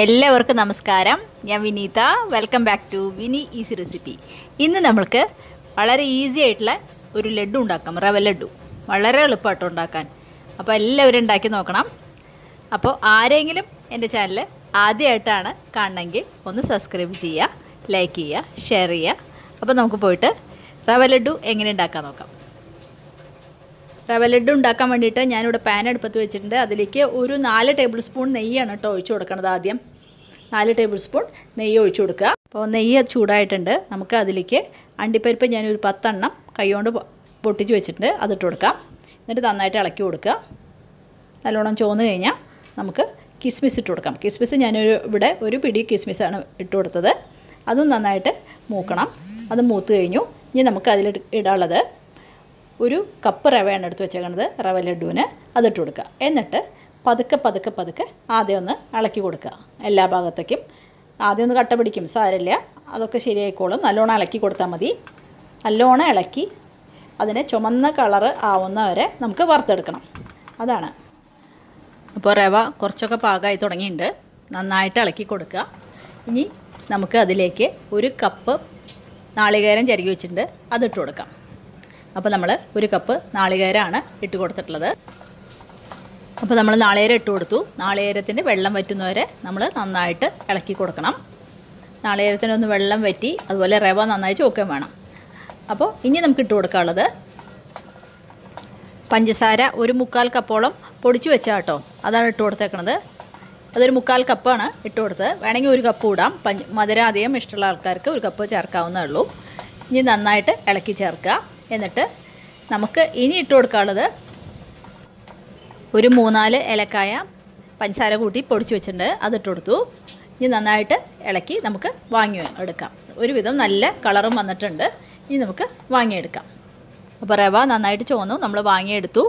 എല്ലാവർക്കും നമസ്കാരം. ഞാൻ Vineetha. Welcome back to Vini easy recipe. ഇന്ന് നമ്മൾക്ക് വളരെ ഈസി ആയിട്ടുള്ള ഒരു ലഡു ഉണ്ടാക്കാം. റവ ലഡു വളരെ എളുപ്പമായിട്ട് ഉണ്ടാക്കാൻ. അപ്പോൾ എല്ലാവരും ഉണ്ടാക്കി നോക്കണം. അപ്പോൾ ആരെങ്കിലും എൻ്റെ ചാനൽ ആദ്യമായിട്ടാണ് കാണണമെങ്കിൽ ഒന്ന് സബ്സ്ക്രൈബ് ചെയ്യുക, ലൈക്ക് ചെയ്യുക, ഷെയർ ചെയ്യുക. അപ്പോൾ നമുക്ക് പോയിട്ട് റവ ലഡു എങ്ങനെ ഉണ്ടാക്കാൻ നോക്കാം. റവ ലഡു ഉണ്ടാക്കാൻ വേണ്ടിയിട്ട് ഞാനിവിടെ പാൻ അടുപ്പത്ത് വെച്ചിട്ടുണ്ട്. അതിലേക്ക് ഒരു 4 ടേബിൾ സ്പൂൺ നെയ്യാണ് കേട്ടോ ഒഴിച്ചു കൊടുക്കുന്നത്. ആദ്യം 4 ടേബിൾ സ്പൂൺ നെയ്യ് ഒഴിച്ചു കൊടുക്കുക. അപ്പോൾ നെയ്യ് ചൂടായിട്ടുണ്ട്. നമുക്ക് അതിലേക്ക് അണ്ടിപ്പരിപ്പ് ഞാനൊരു 10 എണ്ണം കൈകൊണ്ട് പൊട്ടിച്ച് വെച്ചിട്ടുണ്ട്, അതിട്ട് കൊടുക്കാം. എന്നിട്ട് നന്നായിട്ട് ഇളക്കി കൊടുക്കുക. നല്ലോണം ചോന്ന് കഴിഞ്ഞാൽ നമുക്ക് കിസ്മിസ് ഇട്ട് കൊടുക്കാം. കിസ്മിസ് ഞാനൊരു ഇവിടെ ഒരു പിടി കിസ്മിസാണ് ഇട്ട് കൊടുത്തത്. അതും നന്നായിട്ട് മൂക്കണം. അത് മൂത്ത് കഴിഞ്ഞു. ഇനി നമുക്ക് അതിൽ ഇടാനുള്ളത് ഒരു കപ്പ് റവയാണ് എടുത്ത് വെച്ചേക്കുന്നത്. റവ ലഡുവിന് അതിട്ട് കൊടുക്കുക. എന്നിട്ട് പതുക്കെ ആദ്യം ഒന്ന് ഇളക്കി കൊടുക്കുക. എല്ലാ ഭാഗത്തേക്കും ആദ്യം ഒന്ന് കട്ട പിടിക്കും, സാരമില്ല, അതൊക്കെ ശരിയായിക്കോളും. നല്ലോണം ഇളക്കി കൊടുത്താൽ മതി. നല്ലോണം ഇളക്കി അതിനെ ചുമന്ന കളറ് ആവുന്ന വരെ നമുക്ക് വറുത്തെടുക്കണം. അതാണ്. അപ്പോൾ റവ കുറച്ചൊക്കെ പാകമായി തുടങ്ങിയിട്ടുണ്ട്. നന്നായിട്ട് ഇളക്കി കൊടുക്കുക. ഇനി നമുക്ക് അതിലേക്ക് ഒരു കപ്പ് നാളികേരം ചിരകി വെച്ചിട്ടുണ്ട്, അതിട്ട് കൊടുക്കാം. അപ്പോൾ നമ്മൾ ഒരു കപ്പ് നാളികേരമാണ് ഇട്ട് കൊടുത്തിട്ടുള്ളത്. അപ്പോൾ നമ്മൾ നാളികേരം ഇട്ട് കൊടുത്തു. നാളികേരത്തിൻ്റെ വെള്ളം വറ്റുന്നവരെ നമ്മൾ നന്നായിട്ട് ഇളക്കി കൊടുക്കണം. നാളികേരത്തിനൊന്ന് വെള്ളം വറ്റി, അതുപോലെ റവ നന്നായി ചോക്കാൻ വേണം. അപ്പോൾ ഇനി നമുക്ക് ഇട്ട് കൊടുക്കാനുള്ളത് പഞ്ചസാര ഒരു 3/4 കപ്പോളം പൊടിച്ച് വെച്ചാൽ കേട്ടോ, അതാണ് ഇട്ട് കൊടുത്തേക്കണത്. അതൊരു 3/4 കപ്പാണ് ഇട്ട് കൊടുത്തത്. വേണമെങ്കിൽ ഒരു കപ്പ് ഇടാം. മധുരം അധികം ഇഷ്ടമുള്ള ആൾക്കാർക്ക് ഒരു കപ്പ് ചേർക്കാവുന്നേ ഉള്ളൂ. ഇനി നന്നായിട്ട് ഇളക്കി ചേർക്കുക. എന്നിട്ട് നമുക്ക് ഇനി ഇട്ട് കൊടുക്കാനുള്ളത് ഒരു 3-4 ഏലക്കായ പഞ്ചസാര കൂട്ടി പൊടിച്ച് വെച്ചിട്ടുണ്ട്, അതിട്ട് കൊടുത്തു. ഇനി നന്നായിട്ട് ഇളക്കി നമുക്ക് വാങ്ങി എടുക്കാം. ഒരുവിധം നല്ല കളറും വന്നിട്ടുണ്ട്. ഇനി നമുക്ക് വാങ്ങിയെടുക്കാം. അപ്പോൾ റവ നന്നായിട്ട് ചോന്നു നമ്മൾ വാങ്ങിയെടുത്തു.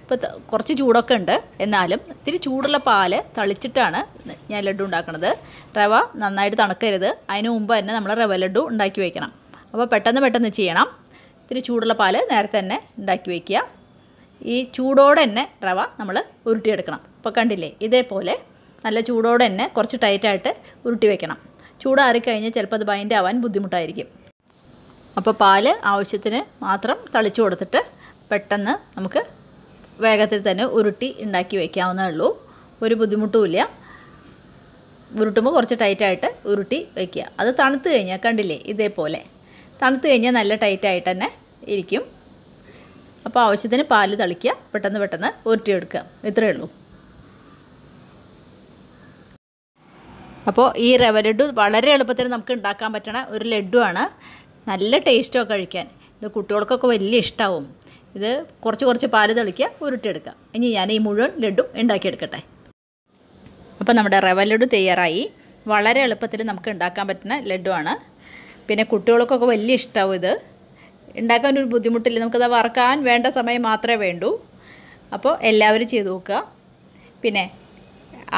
ഇപ്പോൾ കുറച്ച് ചൂടൊക്കെ ഉണ്ട്, എന്നാലും ഇത്തിരി ചൂടുള്ള പാല് തളിച്ചിട്ടാണ് ഞാൻ ലഡു ഉണ്ടാക്കുന്നത്. റവ നന്നായിട്ട് തണുക്കരുത്. അതിന് മുമ്പ് തന്നെ നമ്മൾ റവ ലഡു ഉണ്ടാക്കി വയ്ക്കണം. അപ്പോൾ പെട്ടെന്ന് ചെയ്യണം. ഇത്തിരി ചൂടുള്ള പാല് നേരത്തെ തന്നെ ഉണ്ടാക്കി വയ്ക്കുക. ഈ ചൂടോടെ തന്നെ റവ നമ്മൾ ഉരുട്ടിയെടുക്കണം. ഇപ്പോൾ കണ്ടില്ലേ, ഇതേപോലെ നല്ല ചൂടോടെ തന്നെ കുറച്ച് ടൈറ്റായിട്ട് ഉരുട്ടി വയ്ക്കണം. ചൂടാറിക്കഴിഞ്ഞാൽ ചിലപ്പോൾ അത് ബൈൻഡ് ആവാൻ ബുദ്ധിമുട്ടായിരിക്കും. അപ്പോൾ പാല് ആവശ്യത്തിന് മാത്രം തളിച്ചു കൊടുത്തിട്ട് പെട്ടെന്ന് നമുക്ക് വേഗത്തിൽ തന്നെ ഉരുട്ടി ഉണ്ടാക്കി വയ്ക്കാവുന്നേ ഉള്ളൂ. ഒരു ബുദ്ധിമുട്ടുമില്ല. ഉരുട്ടുമ്പോൾ കുറച്ച് ടൈറ്റായിട്ട് ഉരുട്ടി വയ്ക്കുക. അത് തണുത്ത് കഴിഞ്ഞാൽ കണ്ടില്ലേ, ഇതേപോലെ തണുത്ത് കഴിഞ്ഞാൽ നല്ല ടൈറ്റായിട്ട് തന്നെ ഇരിക്കും. അപ്പോൾ ആവശ്യത്തിന് പാല് തളിക്കുക, പെട്ടെന്ന് ഉരുട്ടിയെടുക്കുക. ഇത്രയേ ഉള്ളൂ. അപ്പോൾ ഈ റവ ലഡു വളരെ എളുപ്പത്തിൽ നമുക്ക് ഉണ്ടാക്കാൻ പറ്റണ ഒരു ലഡുവാണ്. നല്ല ടേസ്റ്റൊക്കെ കഴിക്കാൻ. ഇത് കുട്ടികൾക്കൊക്കെ വലിയ ഇഷ്ടമാവും. ഇത് കുറച്ച് പാല് തളിക്കുക, ഉരുട്ടിയെടുക്കുക. ഇനി ഞാൻ ഈ മുഴുവൻ ലഡു ഉണ്ടാക്കിയെടുക്കട്ടെ. അപ്പോൾ നമ്മുടെ റവ ലഡു തയ്യാറായി. വളരെ എളുപ്പത്തിൽ നമുക്ക് ഉണ്ടാക്കാൻ പറ്റുന്ന ലഡുവാണ്. പിന്നെ കുട്ടികൾക്കൊക്കെ വലിയ ഇഷ്ടമാവും. ഇത് ഉണ്ടാക്കാൻ ഒരു ബുദ്ധിമുട്ടില്ല. നമുക്കത് വറക്കാൻ വേണ്ട സമയം മാത്രമേ വേണ്ടൂ. അപ്പോൾ എല്ലാവരും ചെയ്ത് നോക്കുക. പിന്നെ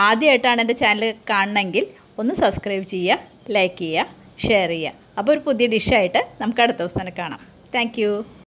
ആദ്യമായിട്ടാണ് എൻ്റെ ചാനൽ കാണണമെങ്കിൽ ഒന്ന് സബ്സ്ക്രൈബ് ചെയ്യുക, ലൈക്ക് ചെയ്യുക, ഷെയർ ചെയ്യുക. അപ്പോൾ ഒരു പുതിയ ഡിഷായിട്ട് നമുക്ക് അടുത്ത ദിവസം കാണാം. താങ്ക്